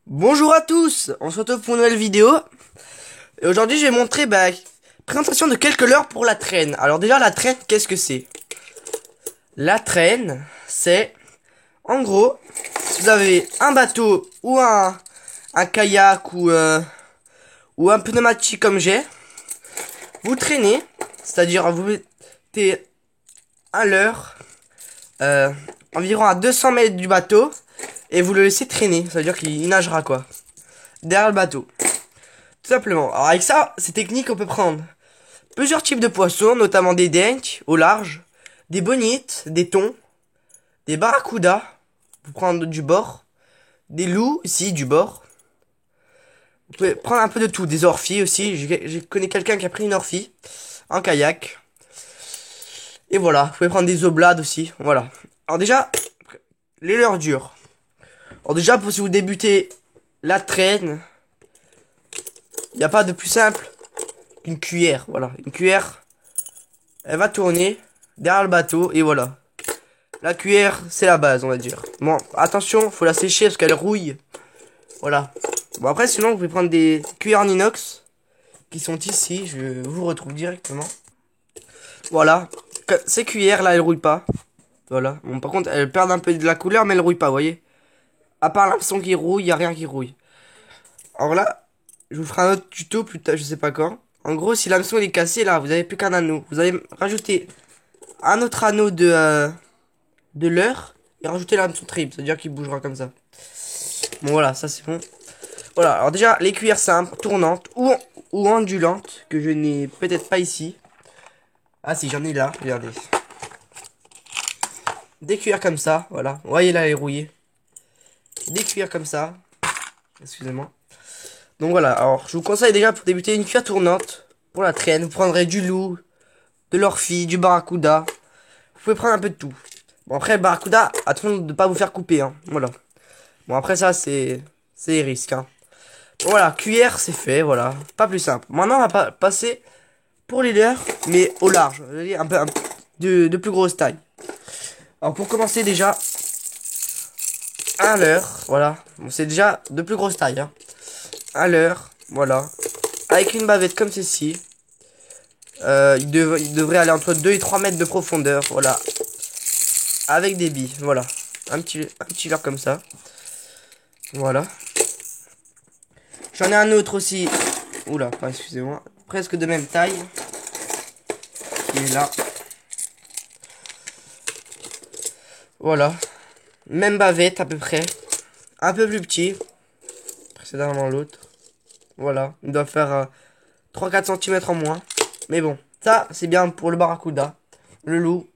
Bonjour à tous, on se retrouve pour une nouvelle vidéo. Et aujourd'hui je vais montrer présentation de quelques leurres pour la traîne. Alors déjà la traîne, qu'est-ce que c'est? La traîne, c'est en gros, si vous avez un bateau ou un kayak ou un pneumatique comme j'ai, vous traînez, c'est-à-dire vous mettez un leurre environ à 200 mètres du bateau et vous le laissez traîner, c'est-à-dire qu'il nagera quoi, derrière le bateau. Tout simplement. Alors avec ça, ces techniques, on peut prendre plusieurs types de poissons, notamment des denks au large, des bonites, des thons, des barracudas, vous prendre du bord, des loups aussi du bord. Vous pouvez prendre un peu de tout, des orphies aussi. Je connais quelqu'un qui a pris une orphie en kayak. Et voilà, vous pouvez prendre des oblades aussi. Voilà. Alors déjà, les leurres dures. Alors déjà, pour si vous débutez la traîne, il n'y a pas de plus simple qu'une cuillère. Voilà, une cuillère. Elle va tourner derrière le bateau et voilà. La cuillère, c'est la base, on va dire. Bon, attention, faut la sécher parce qu'elle rouille. Voilà. Bon, après, sinon, vous pouvez prendre des cuillères en inox qui sont ici. Je vous retrouve directement. Voilà. Ces cuillères-là, elles rouillent pas. Voilà. Bon, par contre, elles perdent un peu de la couleur, mais elles rouillent pas, vous voyez. À part l'hameçon qui rouille, il a rien qui rouille. Alors là, je vous ferai un autre tuto plus tard, je sais pas quand. En gros, si l'hameçon il est cassé, là, vous avez plus qu'un anneau. Vous allez rajouter un autre anneau de leurre et rajouter l'hameçon triple, c'est-à-dire qu'il bougera comme ça. Bon voilà, ça c'est bon. Voilà, alors déjà les cuillères simples, tournantes ou ondulantes, que je n'ai peut-être pas ici. Ah si, j'en ai là, regardez. Des cuillères comme ça, voilà. Vous voyez là, elle est rouillée. Des cuillères comme ça. Excusez-moi. Donc voilà, alors je vous conseille déjà pour débuter une cuillère tournante. Pour la traîne, vous prendrez du loup, de l'orphie, du barracuda. Vous pouvez prendre un peu de tout. Bon après le barracuda, attention de ne pas vous faire couper, hein. Voilà. Bon après ça c'est les risques, hein. Bon, voilà, cuillère c'est fait, voilà. Pas plus simple. Maintenant on va passer pour les leurres, mais au large. Vous voyez, un peu de plus grosse taille. Alors pour commencer déjà, un leurre, voilà. Bon, c'est déjà de plus grosse taille, hein. Un leurre, voilà. Avec une bavette comme ceci. Il devrait aller entre 2 et 3 mètres de profondeur, voilà. Avec des billes, voilà. Un petit leurre comme ça. Voilà. J'en ai un autre aussi. Oula, excusez-moi. Presque de même taille. Qui est là. Voilà. Même bavette à peu près. Un peu plus petit. Précédemment l'autre. Voilà. Il doit faire 3-4 cm en moins. Mais bon. Ça, c'est bien pour le barracuda. Le loup.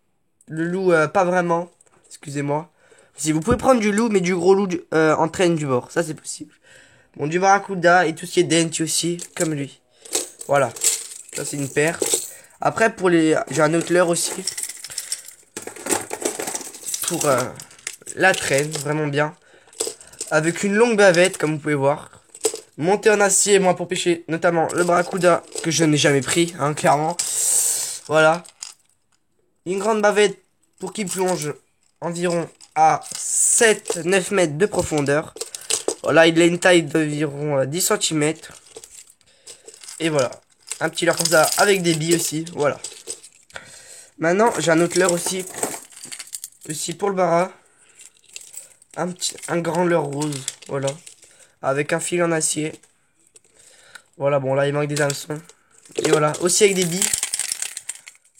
Le loup, pas vraiment. Excusez-moi. Si vous pouvez prendre du loup, mais du gros loup en traîne du bord. Ça, c'est possible. Bon, du barracuda et tout ce qui est denti aussi, comme lui. Voilà. Ça, c'est une paire. Après, pour les... J'ai un autre leurre aussi. Pour la traîne, vraiment bien. Avec une longue bavette, comme vous pouvez voir. Montée en acier, moi, pour pêcher notamment le barracuda, que je n'ai jamais pris, hein, clairement. Voilà. Une grande bavette pour qu'il plonge environ à 7-9 mètres de profondeur. Voilà, il a une taille d'environ 10 cm. Et voilà. Un petit leurre comme ça, avec des billes aussi. Voilà. Maintenant, j'ai un autre leurre aussi. Aussi pour le bara. Un grand leurre rose. Voilà. Avec un fil en acier. Voilà, bon là il manque des hameçons. Et voilà, aussi avec des billes.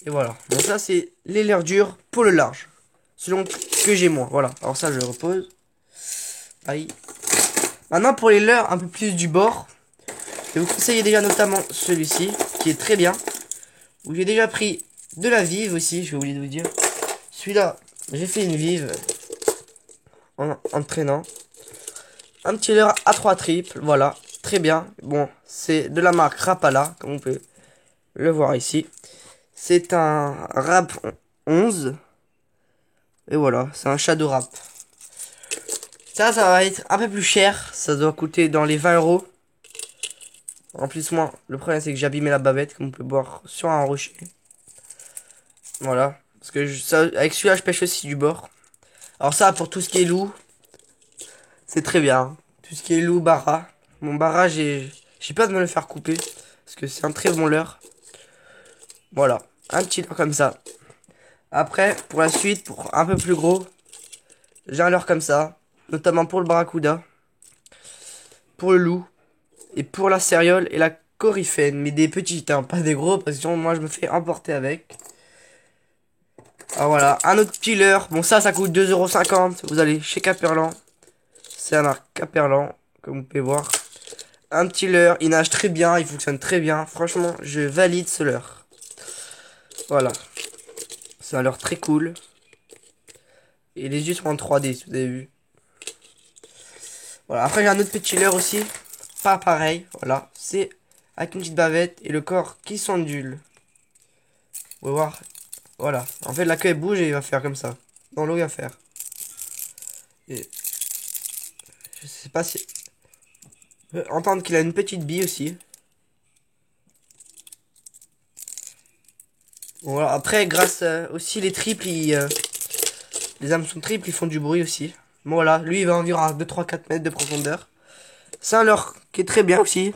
Et voilà. Donc ça c'est les leurres dures pour le large. Selon que j'ai moi. Voilà. Alors ça je le repose. Aïe. Maintenant pour les leurres un peu plus du bord. Je vais vous conseiller déjà notamment celui-ci. Qui est très bien. Où j'ai déjà pris de la vive aussi. Je vais oublier de vous dire. Celui-là, j'ai fait une vive. En traînant. Un petit leurre à 3 triples. Voilà. Très bien. Bon, c'est de la marque Rapala, comme vous pouvez le voir ici. C'est un Rap 11. Et voilà, c'est un Shadow Rap. Ça va être un peu plus cher. Ça doit coûter dans les 20 euros. En plus, moi, le problème, c'est que j'ai abîmé la bavette, comme on peut voir sur un rocher. Voilà. Parce que avec celui-là, je pêche aussi du bord. Alors ça, pour tout ce qui est loup, c'est très bien. tout ce qui est loup, bara. Mon bara, j'ai peur de me le faire couper. Parce que c'est un très bon leurre. Voilà, un petit leurre comme ça. Après, pour la suite, pour un peu plus gros, j'ai un leurre comme ça. Notamment pour le barracuda, pour le loup, et pour la céréole et la coryphène. Mais des petites, hein, pas des gros, parce que sinon, moi je me fais emporter avec. Ah voilà, un autre petit leurre. Bon, ça coûte 2,50 €. Vous allez chez Caperlan. C'est un marque Caperlan, comme vous pouvez voir. Un petit leurre, il nage très bien, il fonctionne très bien. Franchement, je valide ce leurre. Voilà. C'est un leurre très cool. Et les yeux sont en 3D, si vous avez vu. Voilà, après j'ai un autre petit leurre aussi. Pas pareil, voilà. C'est avec une petite bavette et le corps qui s'ondule. Vous pouvez voir. Voilà. En fait, la queue elle bouge et il va faire comme ça. Dans l'eau, il va faire. Et je sais pas si... On peut entendre qu'il a une petite bille aussi. Bon, voilà. Après, grâce aussi les triples, les hameçons triples, ils font du bruit aussi. Bon, voilà, lui, il va environ à 2, 3, 4 mètres de profondeur. C'est un leurre qui est très bien aussi.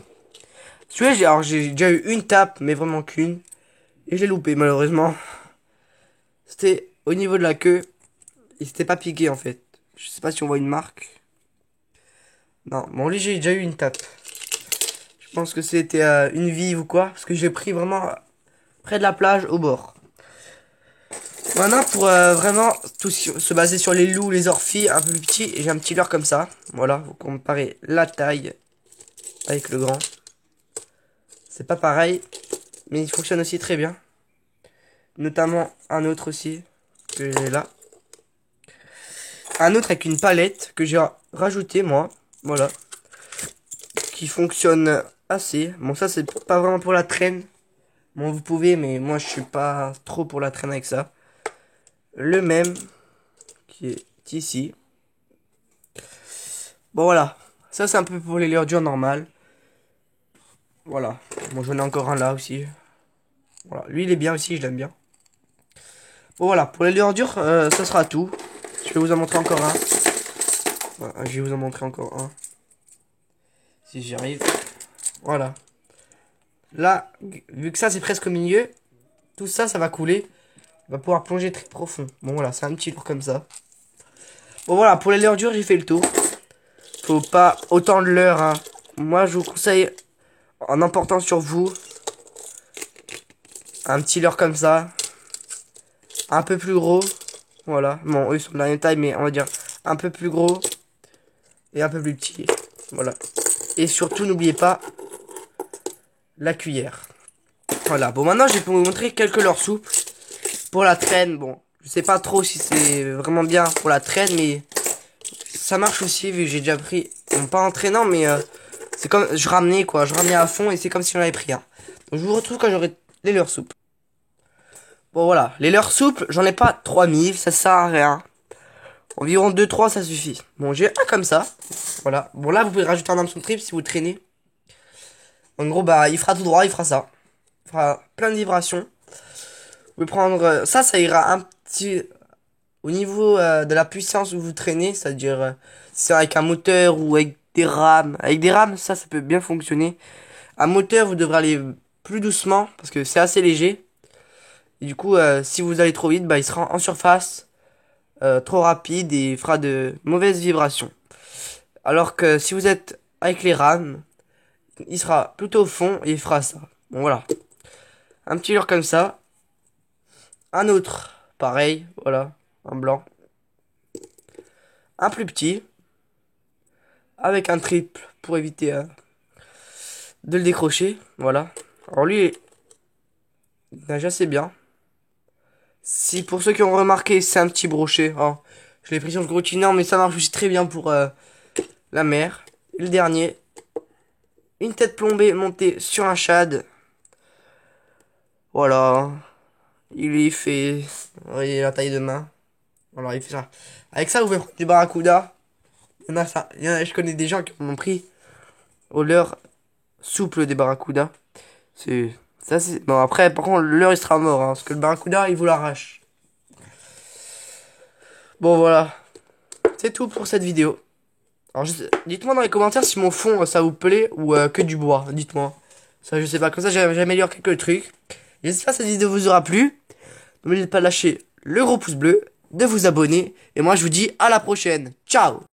Celui-là, alors j'ai déjà eu une tape, mais vraiment qu'une. Et je l'ai loupé, malheureusement. C'était au niveau de la queue. Il s'était pas piqué, en fait. Je sais pas si on voit une marque. Non, bon, lui, j'ai déjà eu une tape. Je pense que c'était une vive ou quoi. Parce que j'ai pris vraiment près de la plage, au bord. Maintenant, pour vraiment se baser sur les loups, les orphies, un peu plus petits, j'ai un petit leurre comme ça. Voilà, vous comparez la taille avec le grand. C'est pas pareil, mais il fonctionne aussi très bien. Notamment un autre aussi, que j'ai là. Un autre avec une palette que j'ai rajouté moi. Voilà. Qui fonctionne assez. Bon, ça c'est pas vraiment pour la traîne. Bon, vous pouvez, mais moi je suis pas trop pour la traîne avec ça. Le même qui est ici. Bon voilà, ça c'est un peu pour les leurres dures normales. Voilà, bon j'en ai encore un là aussi. Voilà, lui il est bien aussi, je l'aime bien. Bon voilà, pour les leurres dures, ça sera tout. Je vais vous en montrer encore un. Voilà, je vais vous en montrer encore un. Si j'y arrive. Voilà. Là, vu que ça c'est presque au milieu, tout ça, ça va couler. On va pouvoir plonger très profond. Bon voilà, c'est un petit leurre comme ça. Bon voilà, pour les leurres dures, j'ai fait le tour. Faut pas autant de leurres, hein. Moi, je vous conseille, en emportant sur vous, un petit leurre comme ça. Un peu plus gros. Voilà. Bon, eux sont de la même taille, mais on va dire un peu plus gros. Et un peu plus petit. Voilà. Et surtout, n'oubliez pas la cuillère. Voilà. Bon, maintenant, je vais vous montrer quelques leurres souples. Pour la traîne, bon, je sais pas trop si c'est vraiment bien pour la traîne, mais ça marche aussi, vu que j'ai déjà pris. Bon, pas en traînant, mais c'est comme. Je ramenais, quoi. Je ramenais à fond et c'est comme si on avait pris un. Donc, je vous retrouve quand j'aurai les leurres souples. Bon, voilà. Les leurres souples, j'en ai pas 3000, ça sert à rien. Environ 2-3, ça suffit. Bon, j'ai un comme ça. Voilà. Bon, là, vous pouvez rajouter un hameçon trip si vous traînez. En gros, bah, il fera tout droit, il fera ça. Il fera plein de vibrations. Vous pouvez prendre. Ça ira un petit. Au niveau de la puissance où vous traînez, c'est-à-dire si c'est avec un moteur ou avec des rames. Avec des rames, ça peut bien fonctionner. Un moteur, vous devrez aller plus doucement parce que c'est assez léger. Et du coup, si vous allez trop vite, bah, il sera en surface, trop rapide et fera de mauvaises vibrations. Alors que si vous êtes avec les rames, il sera plutôt au fond et il fera ça. Bon, voilà. Un petit leurre comme ça. Un autre, pareil, voilà, un blanc. Un plus petit, avec un triple pour éviter de le décrocher, voilà. Alors lui, il nage assez bien. Si pour ceux qui ont remarqué, c'est un petit brochet. Oh, je l'ai pris sur le continent, mais ça marche aussi très bien pour la mer. Et le dernier, une tête plombée montée sur un shad. Voilà. Il y fait, vous voyez la taille de main. Alors il fait ça. Avec ça, vous pouvez prendre du barracuda. Il y en a ça. Je connais des gens qui en ont pris au leurre souple des barracuda. C'est ça, c'est bon. Après, par contre, le leurre il sera mort, hein, parce que le barracuda il vous l'arrache. Bon voilà, c'est tout pour cette vidéo. Alors, dites-moi dans les commentaires si mon fond, ça vous plaît ou que du bois. Dites-moi. Ça, je sais pas. Comme ça, j'améliore quelques trucs. J'espère que cette vidéo vous aura plu. N'oubliez pas de lâcher le gros pouce bleu, de vous abonner. Et moi, je vous dis à la prochaine. Ciao!